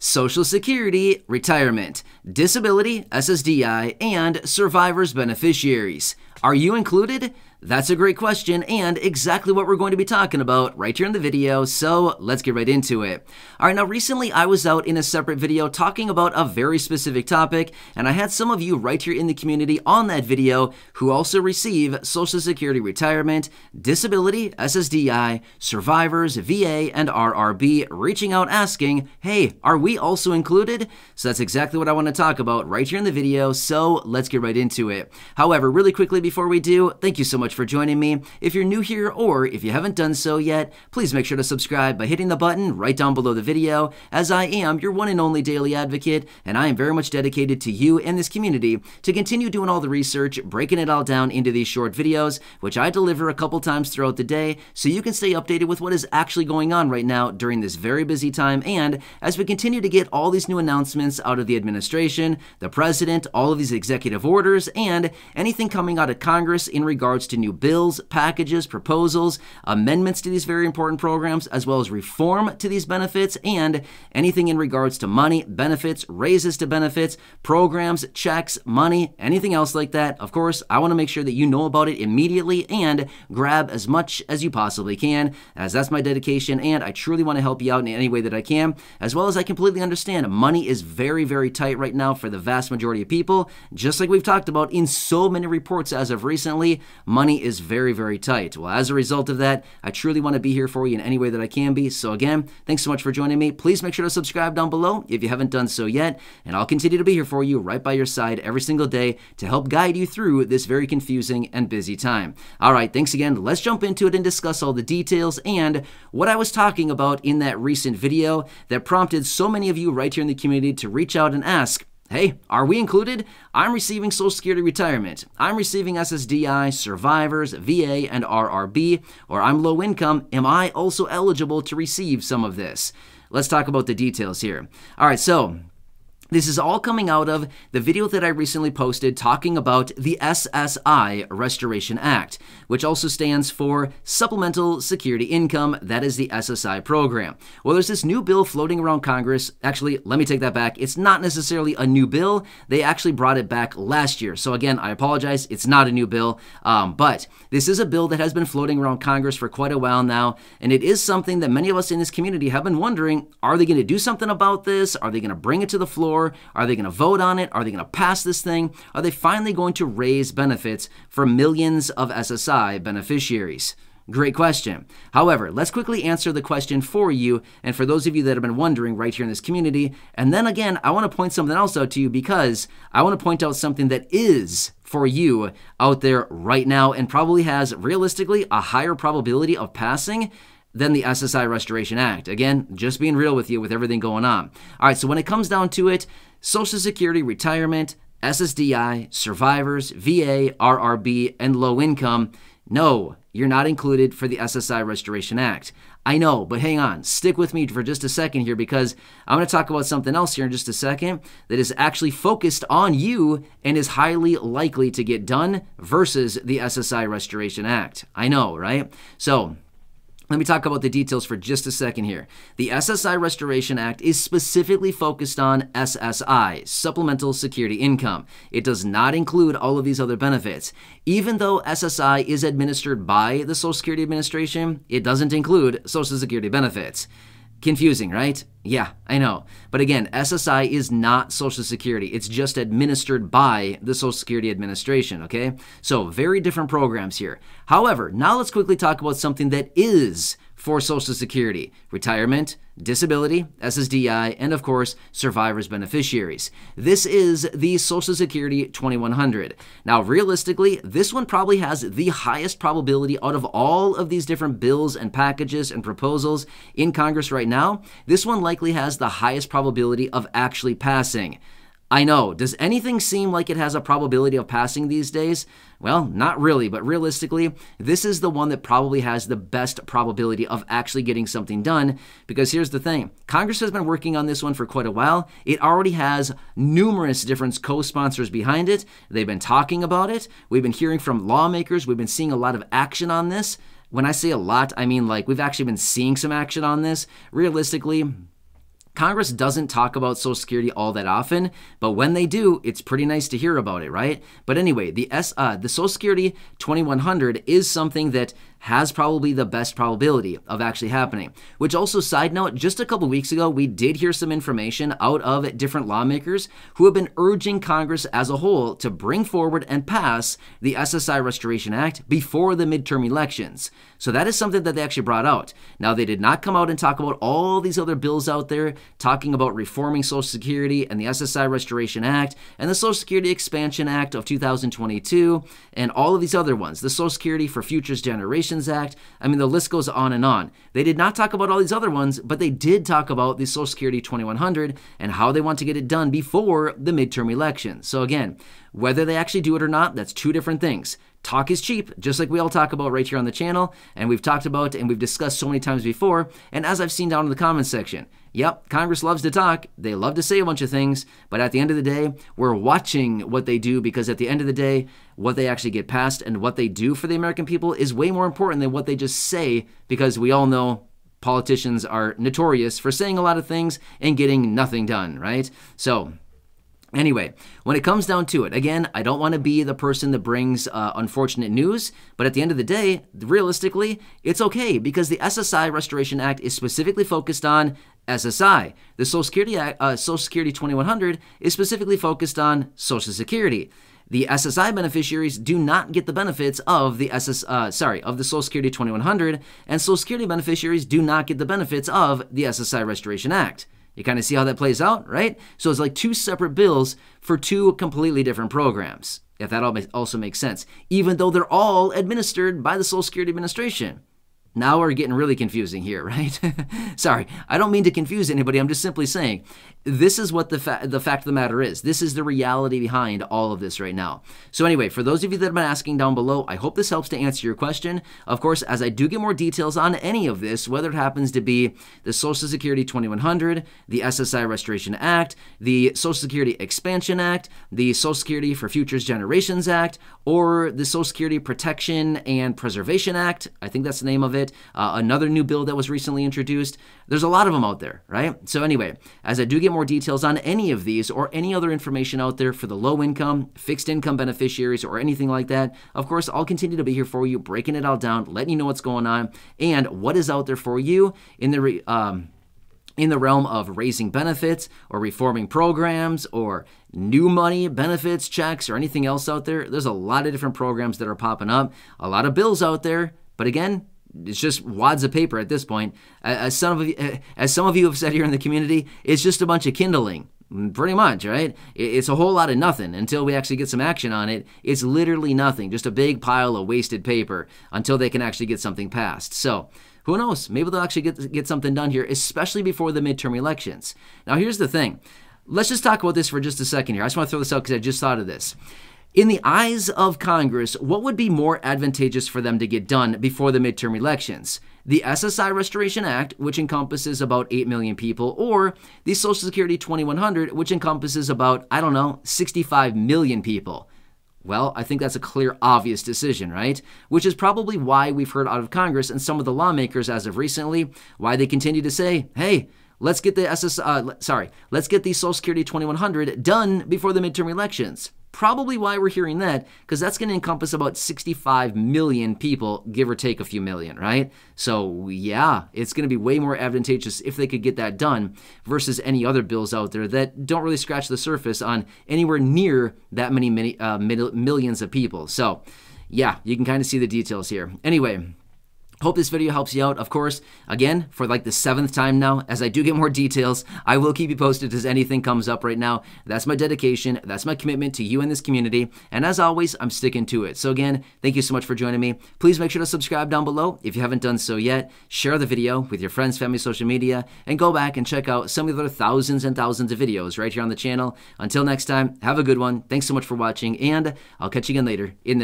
Social Security, retirement, disability, SSDI, and survivors' beneficiaries. Are you included? That's a great question and exactly what we're going to be talking about right here in the video, so let's get right into it. All right, now recently I was out in a separate video talking about a very specific topic, and I had some of you right here in the community on that video who also receive Social Security retirement, disability, SSDI, survivors, VA, and RRB reaching out asking, hey, are we also included? So that's exactly what I want to talk about right here in the video, so let's get right into it. However, really quickly before we do, thank you so much for joining me. If you're new here or if you haven't done so yet, please make sure to subscribe by hitting the button right down below the video, as I am your one and only daily advocate, and I am very much dedicated to you and this community to continue doing all the research, breaking it all down into these short videos, which I deliver a couple times throughout the day, so you can stay updated with what is actually going on right now during this very busy time, and as we continue to get all these new announcements out of the administration, the president, all of these executive orders, and anything coming out of Congress in regards to new bills, packages, proposals, amendments to these very important programs, as well as reform to these benefits, and anything in regards to money, benefits, raises to benefits, programs, checks, money, anything else like that. Of course, I want to make sure that you know about it immediately and grab as much as you possibly can, as that's my dedication, and I truly want to help you out in any way that I can, as well as I completely understand money is very, very tight right now for the vast majority of people, just like we've talked about in so many reports as of recently. Money is very, very tight. Well, as a result of that, I truly want to be here for you in any way that I can be. So again, thanks so much for joining me. Please make sure to subscribe down below if you haven't done so yet, and I'll continue to be here for you right by your side every single day to help guide you through this very confusing and busy time. All right, thanks again. Let's jump into it and discuss all the details and what I was talking about in that recent video that prompted so many of you right here in the community to reach out and ask, hey, are we included? I'm receiving Social Security retirement. I'm receiving SSDI, survivors, VA, and RRB, or I'm low income. Am I also eligible to receive some of this? Let's talk about the details here. All right, so this is all coming out of the video that I recently posted talking about the SSI Restoration Act, which also stands for Supplemental Security Income. That is the SSI program. Well, there's this new bill floating around Congress. Actually, let me take that back. It's not necessarily a new bill. They actually brought it back last year. So again, I apologize. It's not a new bill, but this is a bill that has been floating around Congress for quite a while now, and it is something that many of us in this community have been wondering, are they going to do something about this? Are they going to bring it to the floor? Are they going to vote on it? Are they going to pass this thing? Are they finally going to raise benefits for millions of SSI beneficiaries? Great question. However, let's quickly answer the question for you and for those of you that have been wondering right here in this community. And then again, I want to point something else out to you, because I want to point out something that is for you out there right now and probably has realistically a higher probability of passing than the SSI Restoration Act. Again, just being real with you with everything going on. All right, so when it comes down to it, Social Security retirement, SSDI, survivors, VA, RRB, and low income, no, you're not included for the SSI Restoration Act. I know, but hang on, stick with me for just a second here, because I'm going to talk about something else here in just a second that is actually focused on you and is highly likely to get done versus the SSI Restoration Act. I know, right? So let me talk about the details for just a second here. The SSI Restoration Act is specifically focused on SSI, Supplemental Security Income. It does not include all of these other benefits. Even though SSI is administered by the Social Security Administration, it doesn't include Social Security benefits. Confusing, right? Yeah, I know. But again, SSI is not Social Security. It's just administered by the Social Security Administration, okay? So very different programs here. However, now let's quickly talk about something that is for Social Security: retirement, disability, SSDI, and of course, survivors' beneficiaries. This is the Social Security 2100. Now, realistically, this one probably has the highest probability out of all of these different bills and packages and proposals in Congress right now. This one likely has the highest probability of actually passing. I know, does anything seem like it has a probability of passing these days? Well, not really, but realistically, this is the one that probably has the best probability of actually getting something done, because here's the thing. Congress has been working on this one for quite a while. It already has numerous different co-sponsors behind it. They've been talking about it. We've been hearing from lawmakers. We've been seeing a lot of action on this. When I say a lot, I mean like we've actually been seeing some action on this. Realistically, Congress doesn't talk about Social Security all that often, but when they do, it's pretty nice to hear about it, right? But anyway, the Social Security 2100 is something that has probably the best probability of actually happening. Which also, side note, just a couple weeks ago, we did hear some information out of different lawmakers who have been urging Congress as a whole to bring forward and pass the SSI Restoration Act before the midterm elections. So that is something that they actually brought out. Now, they did not come out and talk about all these other bills out there talking about reforming Social Security and the SSI Restoration Act and the Social Security Expansion Act of 2022 and all of these other ones, the Social Security for Futures Generations Act. I mean, the list goes on and on. They did not talk about all these other ones, but they did talk about the Social Security 2100 and how they want to get it done before the midterm elections. So again, whether they actually do it or not, that's two different things. Talk is cheap, just like we all talk about right here on the channel, and we've talked about and we've discussed so many times before, and as I've seen down in the comments section. Yep, Congress loves to talk. They love to say a bunch of things, but at the end of the day, we're watching what they do, because at the end of the day, what they actually get passed and what they do for the American people is way more important than what they just say, because we all know politicians are notorious for saying a lot of things and getting nothing done, right? So anyway, when it comes down to it, again, I don't want to be the person that brings unfortunate news, but at the end of the day, realistically, it's okay, because the SSI Restoration Act is specifically focused on SSI. The Social Security Act, Social Security 2100 is specifically focused on Social Security. The SSI beneficiaries do not get the benefits of the of the Social Security 2100, and Social Security beneficiaries do not get the benefits of the SSI Restoration Act. You kind of see how that plays out, right? So it's like two separate bills for two completely different programs, if that also makes sense, even though they're all administered by the Social Security Administration. Now we're getting really confusing here, right? Sorry, I don't mean to confuse anybody. I'm just simply saying this is what the fact of the matter is. This is the reality behind all of this right now. So anyway, for those of you that have been asking down below, I hope this helps to answer your question. Of course, as I do get more details on any of this, whether it happens to be the Social Security 2100, the SSI Restoration Act, the Social Security Expansion Act, the Social Security for Futures Generations Act, or the Social Security Protection and Preservation Act, I think that's the name of it, another new bill that was recently introduced. There's a lot of them out there, right? So anyway, as I do get more details on any of these or any other information out there for the low income, fixed income beneficiaries or anything like that, of course, I'll continue to be here for you, breaking it all down, letting you know what's going on and what is out there for you in the realm of raising benefits or reforming programs or new money, benefits, checks, or anything else out there. There's a lot of different programs that are popping up, a lot of bills out there, but again, it's just wads of paper at this point. As some of you have said here in the community, it's just a bunch of kindling. Pretty much, right? It's a whole lot of nothing until we actually get some action on it. It's literally nothing, just a big pile of wasted paper until they can actually get something passed. So who knows? Maybe they'll actually get something done here, especially before the midterm elections. Now, here's the thing. Let's just talk about this for just a second here. I just want to throw this out because I just thought of this. In the eyes of Congress, what would be more advantageous for them to get done before the midterm elections? The SSI Restoration Act, which encompasses about 8 million people, or the Social Security 2100, which encompasses about, I don't know, 65 million people? Well, I think that's a clear, obvious decision, right? Which is probably why we've heard out of Congress and some of the lawmakers as of recently, why they continue to say, hey, let's get the let's get the Social Security 2100 done before the midterm elections. Probably why we're hearing that, because that's going to encompass about 65 million people, give or take a few million, right? So yeah, it's going to be way more advantageous if they could get that done versus any other bills out there that don't really scratch the surface on anywhere near that many millions of people. So yeah, you can kind of see the details here. Anyway, hope this video helps you out. Of course, again, for like the 7th time now, as I do get more details, I will keep you posted as anything comes up right now. That's my dedication. That's my commitment to you and this community. And as always, I'm sticking to it. So again, thank you so much for joining me. Please make sure to subscribe down below if you haven't done so yet. Share the video with your friends, family, social media, and go back and check out some of the other thousands and thousands of videos right here on the channel. Until next time, have a good one. Thanks so much for watching, and I'll catch you again later in the